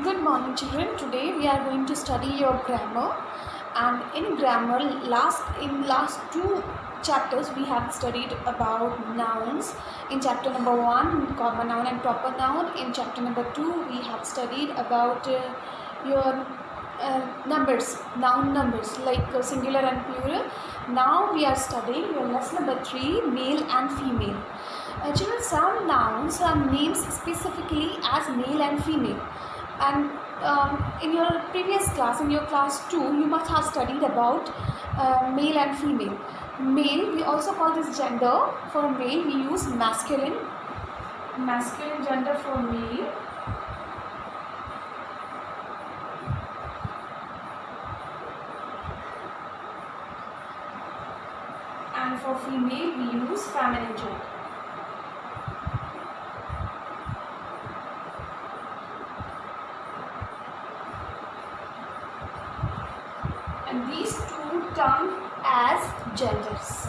Good morning, children. Today we are going to study your grammar. And in grammar, last two chapters we have studied about nouns. In chapter number 1, common noun and proper noun. In chapter number 2, we have studied about your numbers, noun numbers like singular and plural. Now we are studying your lesson number 3, male and female. Children, some nouns are named specifically as male and female. And in your previous class, in your class 2, you must have studied about male and female. Male, we also call this gender. For male, we use masculine gender for male. And for female, we use feminine gender. And these two come as genders.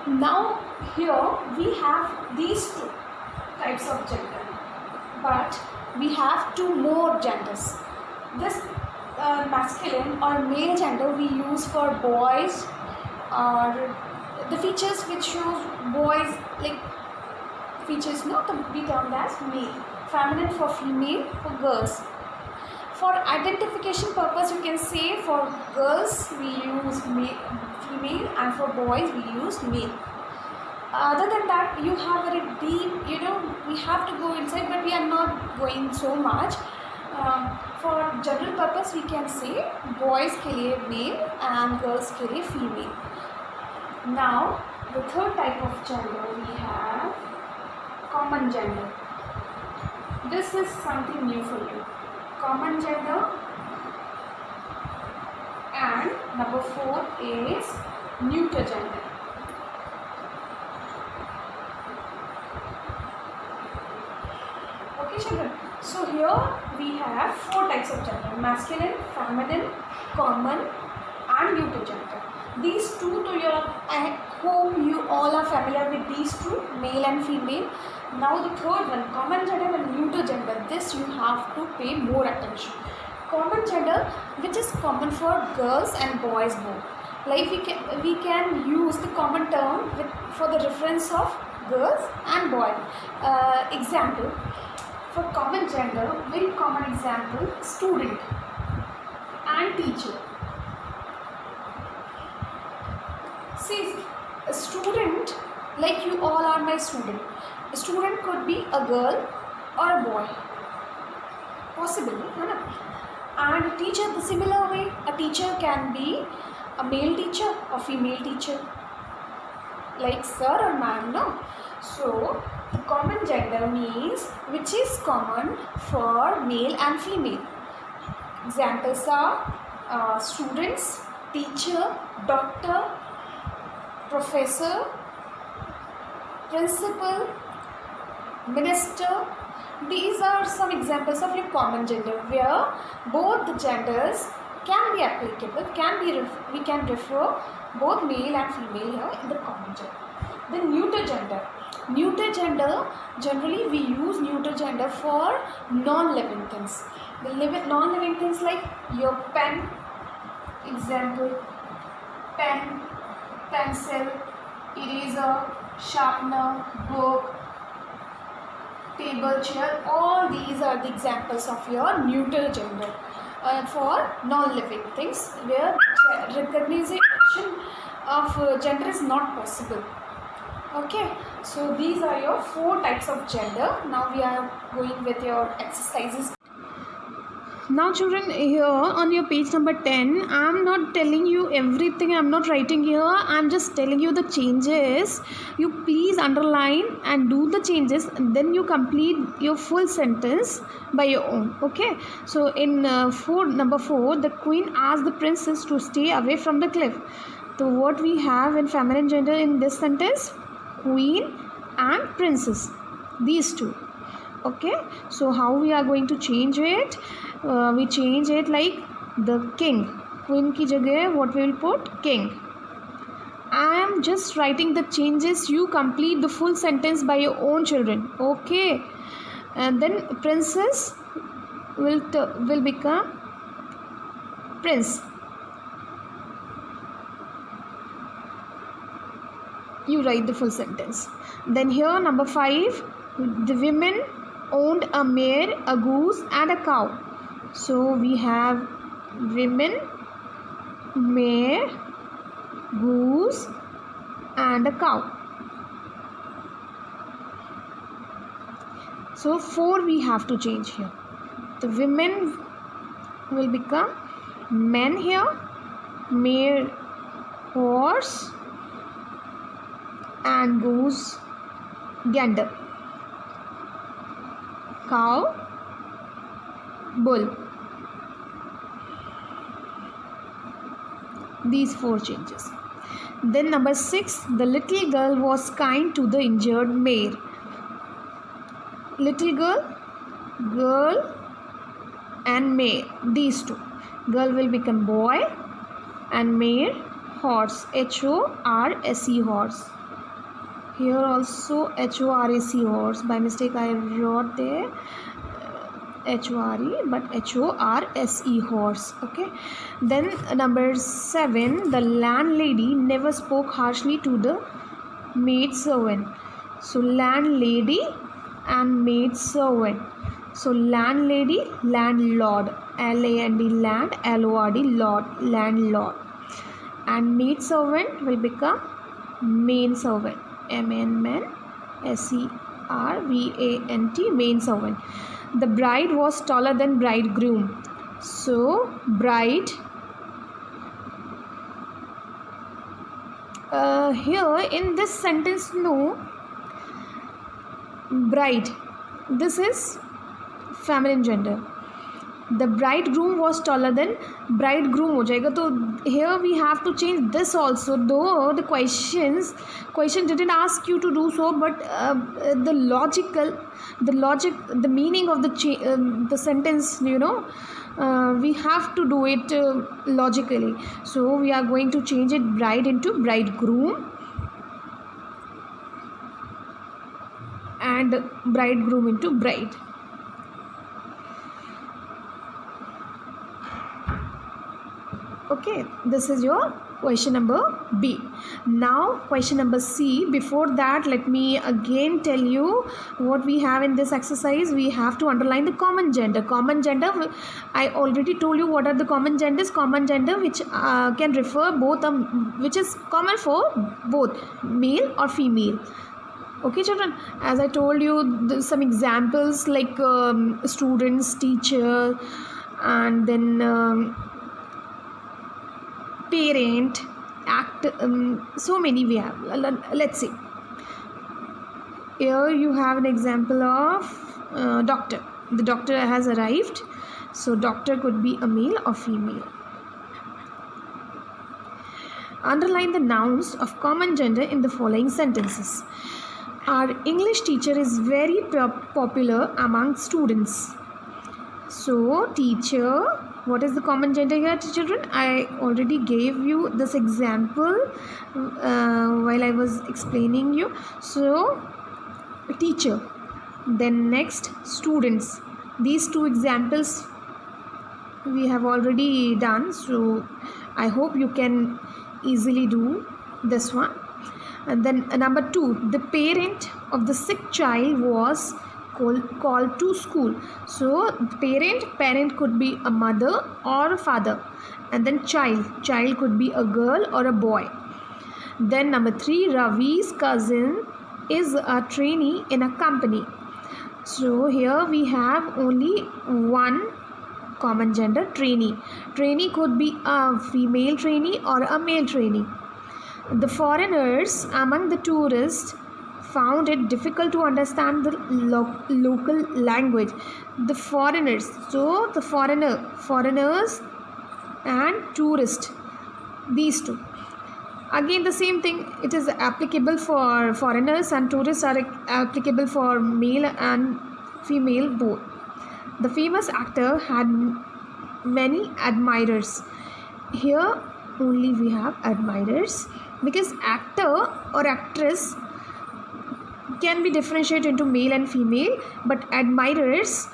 Now here we have these two types of gender, but we have two more genders. This masculine or male gender we use for boys, or the features which shows boys, like features not to be termed as male. Feminine for female, for girls. For identification purpose, you can say for girls we use female, and for boys we use male. Other than that, you have very deep, we have to go inside, but we are not going so much. For general purpose, we can say boys के लिए male and girls के लिए female. Now, the third type of gender we have common gender. This is something new for you. Common gender. And number 4 is neuter gender. Okay, children. So here we have 4 types of gender: masculine, feminine, common, and neuter gender. These two, to your, I hope you all are familiar with these two, male and female. Now the third one, common gender and neuter gender. This you have to pay more attention. Common gender, which is common for girls and boys both. Like we can use the common term for the reference of girls and boys. Example, for common gender, very common example, student and teacher. See, a student, like you all are my student. A student could be a girl or a boy. Possible, right? And a teacher, the similar way, a teacher can be a male teacher or female teacher, like sir or ma'am, no? So, the common gender means which is common for male and female. Examples are students, teacher, doctor, professor, principal, minister. These are some examples of your common gender where both the genders can be applicable, we can refer both male and female here in the common gender. The neuter gender. Neuter gender, generally we use neuter gender for non-living things. The non-living things like your pen, example, pen, pencil, eraser, sharpener, book, table, chair, all these are the examples of your neuter gender for non-living things where recognition of gender is not possible. Okay, so these are your 4 types of gender. Now we are going with your exercises. Now children, here on your page number 10, I am not telling you everything, I am not writing here, I am just telling you the changes. You please underline and do the changes, and then you complete your full sentence by your own. Okay, so in number 4, the queen asked the princess to stay away from the cliff. So what we have in feminine gender in this sentence? Queen and princess, these two. Okay, so how we are going to change it? We change it like the king. Queen की जगह what we will put? King. I am just writing the changes. You complete the full sentence by your own children. Okay. And then princess will become prince. You write the full sentence. Then here number 5, the women owned a mare, a goose and a cow. So we have women, mare, goose and a cow. So 4 we have to change here. The women will become men here, mare, horse and goose, gander, cow, bull. These 4 changes. Then number 6, the little girl was kind to the injured mare. Little girl and mare, these 2. Girl will become boy and mare, horse, HORSE, horse. Here also HORSE, horse. By mistake I wrote there HORE, but HORSE, horse. Okay. Then number 7, the landlady never spoke harshly to the maid servant. So landlady and maid servant. So landlady, landlord, LAND, land, LORD, lord, landlord. And maid servant will become main servant, MAN, SERVANT, main servant. The bride was taller than bridegroom. So bride, here in this sentence, no, bride, this is feminine gender. The bridegroom was taller than bridegroom हो जाएगा. तो here we have to change this also, though the question didn't ask you to do so, but the meaning of the sentence, we have to do it logically. So we are going to change it, bride into bridegroom and bridegroom into bride. Okay, this is your question number B. Now question number C. Before that, let me again tell you what we have in this exercise. We have to underline the common gender. Common gender, I already told you what are the common genders. Common gender which can refer both, which is common for both male or female. Okay children, as I told you, some examples like students, teacher, and then parent, act, so many we have. Let's see. Here you have an example of doctor. The doctor has arrived. So doctor could be a male or female. Underline the nouns of common gender in the following sentences. Our English teacher is very popular among students. So teacher, what is the common gender here, children? I already gave you this example while I was explaining you. So teacher, then next students. These 2 examples we have already done, so I hope you can easily do this one. And then number 2, the parent of the sick child was called to school. So parent could be a mother or a father, and then child could be a girl or a boy. Then number 3, Ravi's cousin is a trainee in a company. So here we have only one common gender, trainee. Trainee could be a female trainee or a male trainee. The foreigners among the tourists found it difficult to understand the local language. The foreigners, so the foreigners and tourist, these 2. Again the same thing, it is applicable for foreigners, and tourists are applicable for male and female both. The famous actor had many admirers. Here only we have admirers. because actor or actress can be differentiated into male and female, but admirers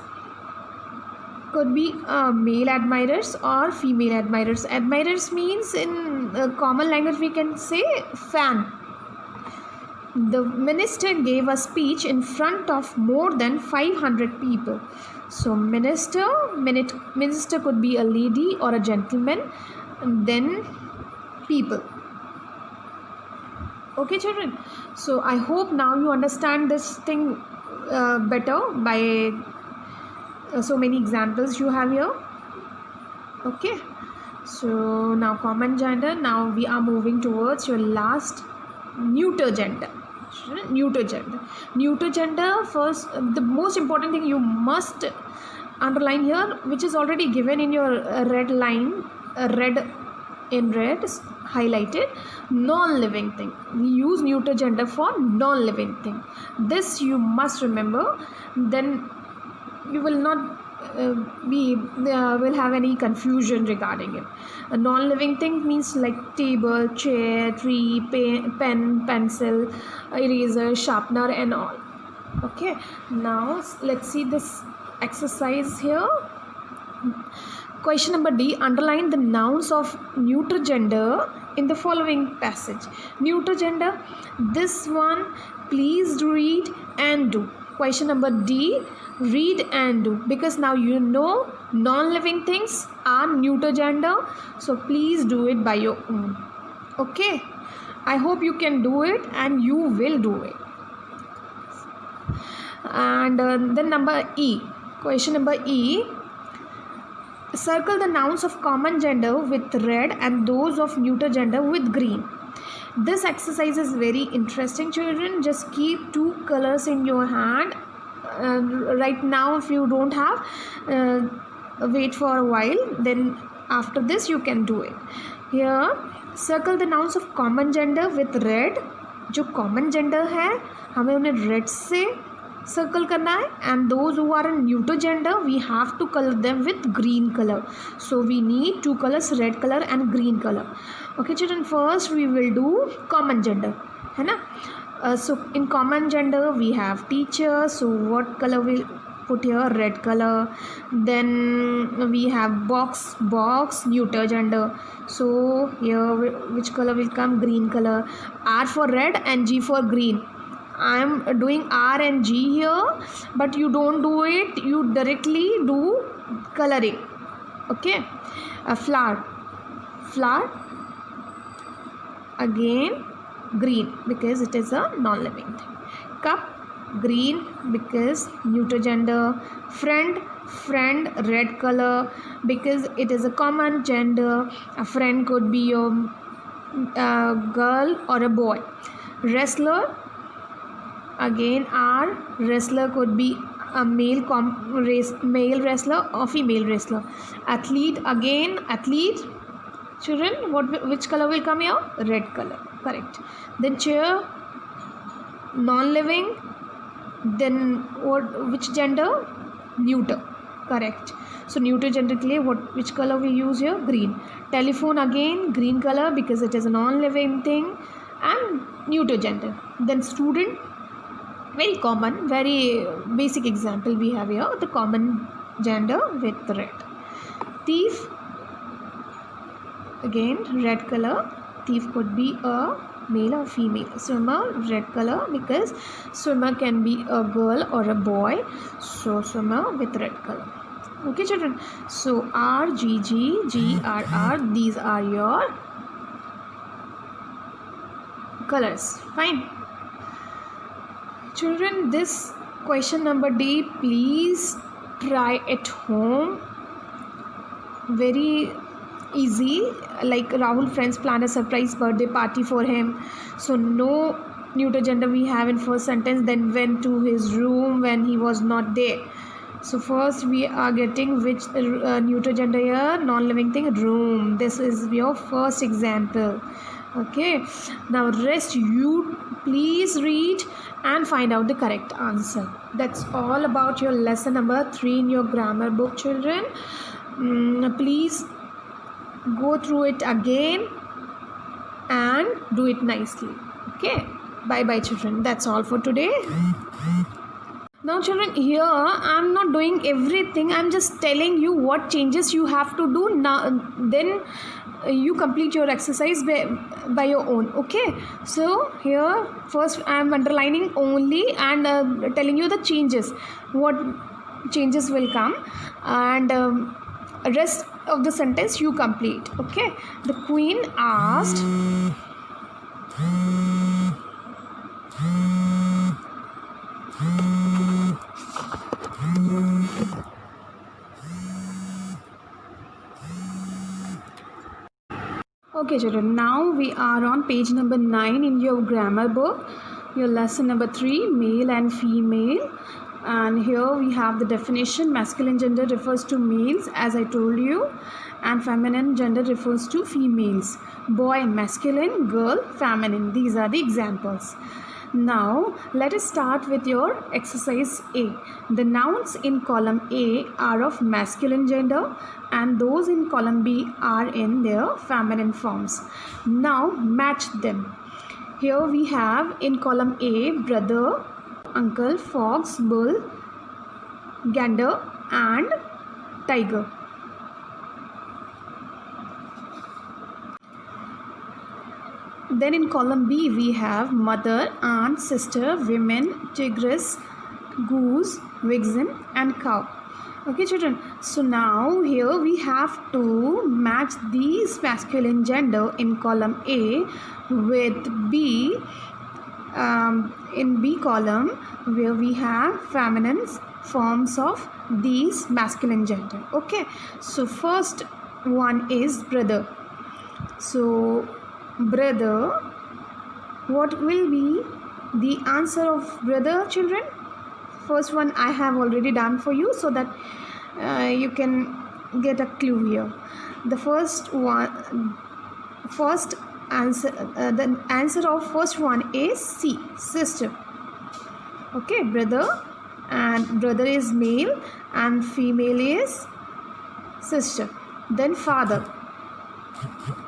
could be male admirers or female admirers. Admirers means in common language we can say fan. The minister gave a speech in front of more than 500 people. So minister could be a lady or a gentleman, and then people. Okay children, so I hope now you understand this thing better by so many examples you have here. Okay, so now common gender. Now we are moving towards your last, neuter gender. Neuter gender, first, the most important thing you must underline here, which is already given in your red line, red highlighted, non-living thing. We use neuter gender for non-living thing. This you must remember, then you will not will have any confusion regarding it. A non-living thing means like table, chair, tree, pen, pencil, eraser, sharpener and all. Okay, now let's see this exercise here. Question number D, underline the nouns of neuter gender in the following passage. Neuter gender, this one please read and do. Question number D, read and do, because now you know non-living things are neuter gender, so please do it by your own. Okay, I hope you can do it and you will do it. And then number E, question number E, circle the nouns of common gender with red and those of neuter gender with green. This exercise is very interesting children. Just keep two colors in your hand. Right now if you don't have, wait for a while, then after this you can do it. Here circle the nouns of common gender with red. जो common gender है हमें उन्हें red से circle करना है, and those who are in neuter gender we have to color them with green color. So we need two colors, red color and green color. Okay children, first we will do common gender, है ना. So in common gender we have teacher, so what color we'll put here? Red color. Then we have box, neuter gender, so here which color will come? Green color. R for red and G for green. I am doing R and G here, but you don't do it, you directly do coloring. Okay, a flower, again green because it is a non-living thing. Cup, green because neuter gender. Friend, red color because it is a common gender. A friend could be a girl or a boy. Wrestler, again R, wrestler could be a male wrestler or female wrestler. Athlete, again athlete. Children, which color will come here? Red color, correct. Then chair, non-living. Then which gender? Neuter, correct. So neuter gender के लिए which color we use here? Green. Telephone, again green color because it is a non-living thing and neuter gender. Then student, very common, very basic example we have here, the common gender with red. Thief, again red color. Thief could be a male or female. Swimmer, red color because swimmer can be a girl or a boy, so swimmer with red color. Okay children, so R, G, G, G, R, R, these are your colors. Fine children, this question number D, please try at home. Very easy, like Rahul friends plan a surprise birthday party for him, so no neuter gender we have in first sentence, then went to his room when he was not there. So first we are getting which neuter gender here? Non-living thing, room. This is your first example. Okay, now rest you please read and find out the correct answer. That's all about your lesson number 3 in your grammar book children. Please go through it again and do it nicely. Okay, bye bye children, that's all for today. Now children, here I'm not doing everything, I'm just telling you what changes you have to do now, then you complete your exercise by your own. Okay, so here first I'm underlining only and telling you the changes, what changes will come, and rest of the sentence you complete. Okay, the queen asked, okay children, now we are on page number 9 in your grammar book, your lesson number 3, male and female. And here we have the definition. Masculine gender refers to males, as I told you, and feminine gender refers to females. Boy masculine, girl feminine. These are the examples. Now let us start with your exercise A. The nouns in column A are of masculine gender and those in column B are in their feminine forms. Now match them. Here we have in column A brother, uncle, fox, bull, gander and tiger. Then in column B we have mother, aunt, sister, women, tigress, goose, vixen and cow. Okay children, so now here we have to match these masculine gender in column A with B in B column, where we have feminine forms of these masculine gender. Okay, so first one is brother. So brother, what will be the answer of brother answer? First one I have already done for you so that you can get a clue here. The first answer, the answer of first one is C, sister. Okay, brother, and brother is male and female is sister. Then father.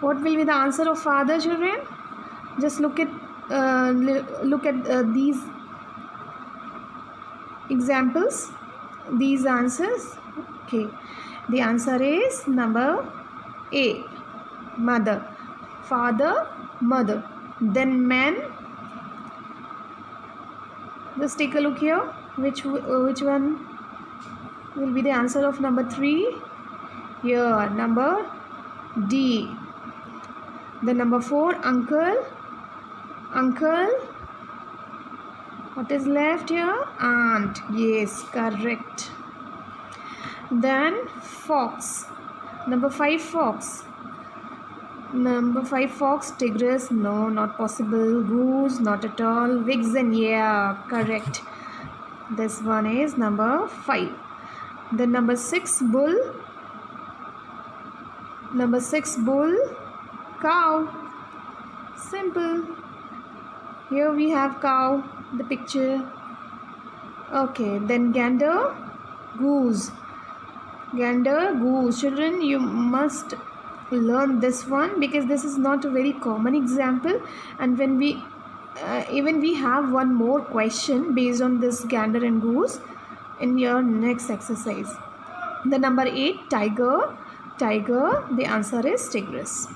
What will be the answer of father, children? Just look at these examples, these answers. Okay, the answer is number A, mother. Father, mother. Then man. Just take a look here. Which one will be the answer of number 3? Here, number D. The number 4, uncle. Uncle. What is left here? Aunt. Yes, correct. Then fox. Number 5, fox. Number 5, fox. Tigress. No, not possible. Goose. Not at all. Vixen. Yeah, correct. This one is number 5. Then number 6, bull. Number 6, bull. Cow. Simple. Here we have cow, the picture. Okay, then gander, goose. Gander, goose. Children, you must learn this one because this is not a very common example, and when we even we have one more question based on this gander and goose in your next exercise. The number 8, tiger. Tiger, the answer is tigress.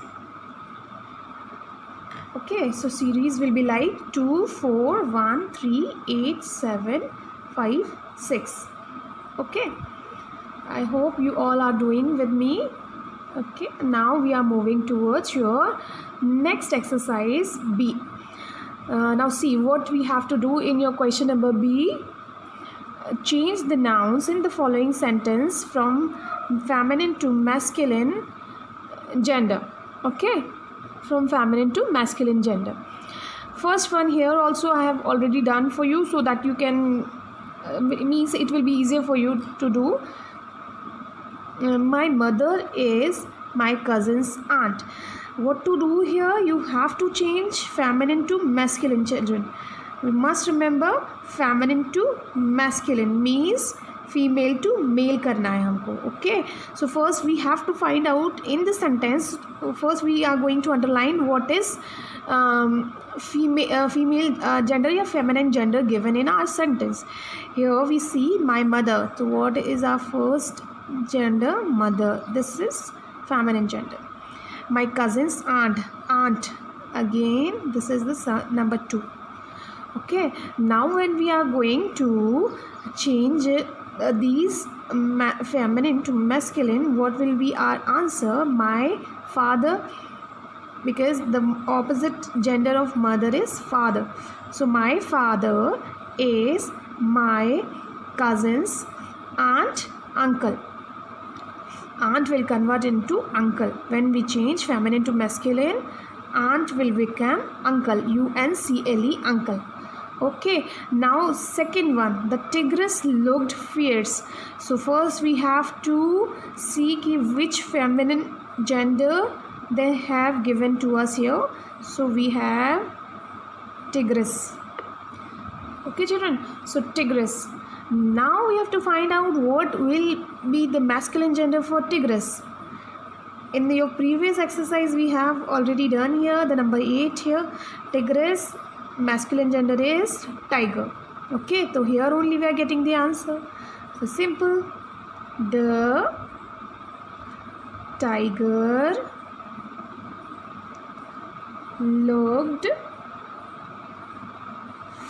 Okay, so series will be like 2, 4, 1, 3, 8, 7, 5, 6. Okay, I hope you all are doing with me. Okay, now we are moving towards your next exercise B. Now see what we have to do in your question number B. Change the nouns in the following sentence from feminine to masculine gender. Okay, from feminine to masculine gender. First one here also I have already done for you so that you can means it will be easier for you to do. My mother is my cousin's aunt. What to do here? You have to change feminine to masculine, children. We must remember feminine to masculine means female to male करना है हमको. Okay, so first we have to find out in the sentence. First we are going to underline what is female gender या feminine gender given in our sentence. Here we see my mother. So what is our first gender? Mother. This is feminine gender. My cousin's aunt. Again, this is the number 2. Okay, now when we are going to change these feminine to masculine, what will be our answer? My father, because the opposite gender of mother is father. So my father is my cousin's aunt, uncle. Aunt will convert into uncle. When we change feminine to masculine, aunt will become uncle, uncle, uncle. Okay, now second one, the tigress looked fierce. So first we have to see which feminine gender they have given to us here. So we have tigress. Okay children, so tigress. Now we have to find out what will be the masculine gender for tigress. In your previous exercise we have already done here the number 8 here. Tigress masculine gender is tiger. Okay, so here only we are getting the answer. So simple. The tiger looked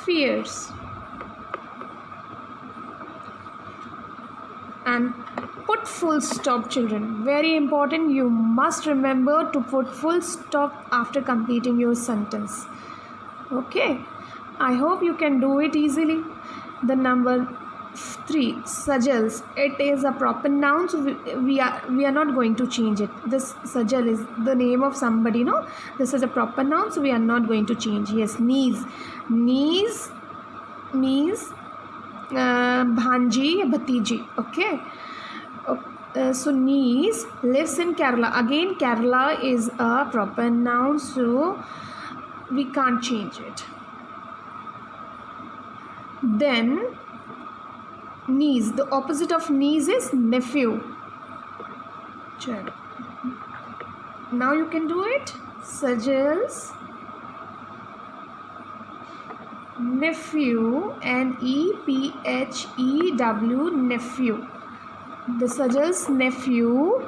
fierce. And put full stop children. Very important. You must remember to put full stop after completing your sentence. Okay, I hope you can do it easily. The number 3, sajals. It is a proper noun, so we are not going to change it. This sajal is the name of somebody, no? This is a proper noun, so we are not going to change. Yes, niece. Niece means bhanji या bhatiji. Okay. So niece lives in Kerala. Again, Kerala is a proper noun, so we can't change it. Then niece, the opposite of niece is nephew. Now you can do it. Sajals nephew, nephew, nephew. The Sajals nephew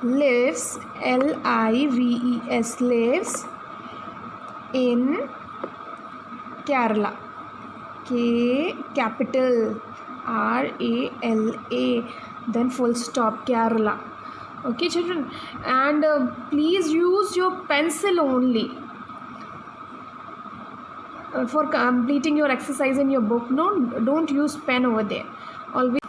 lives, lives, lives in Kerala. Capital Rala. Then full stop, Kerala. Okay children, and please use your pencil only for completing your exercise in your book. No, don't use pen over there. Always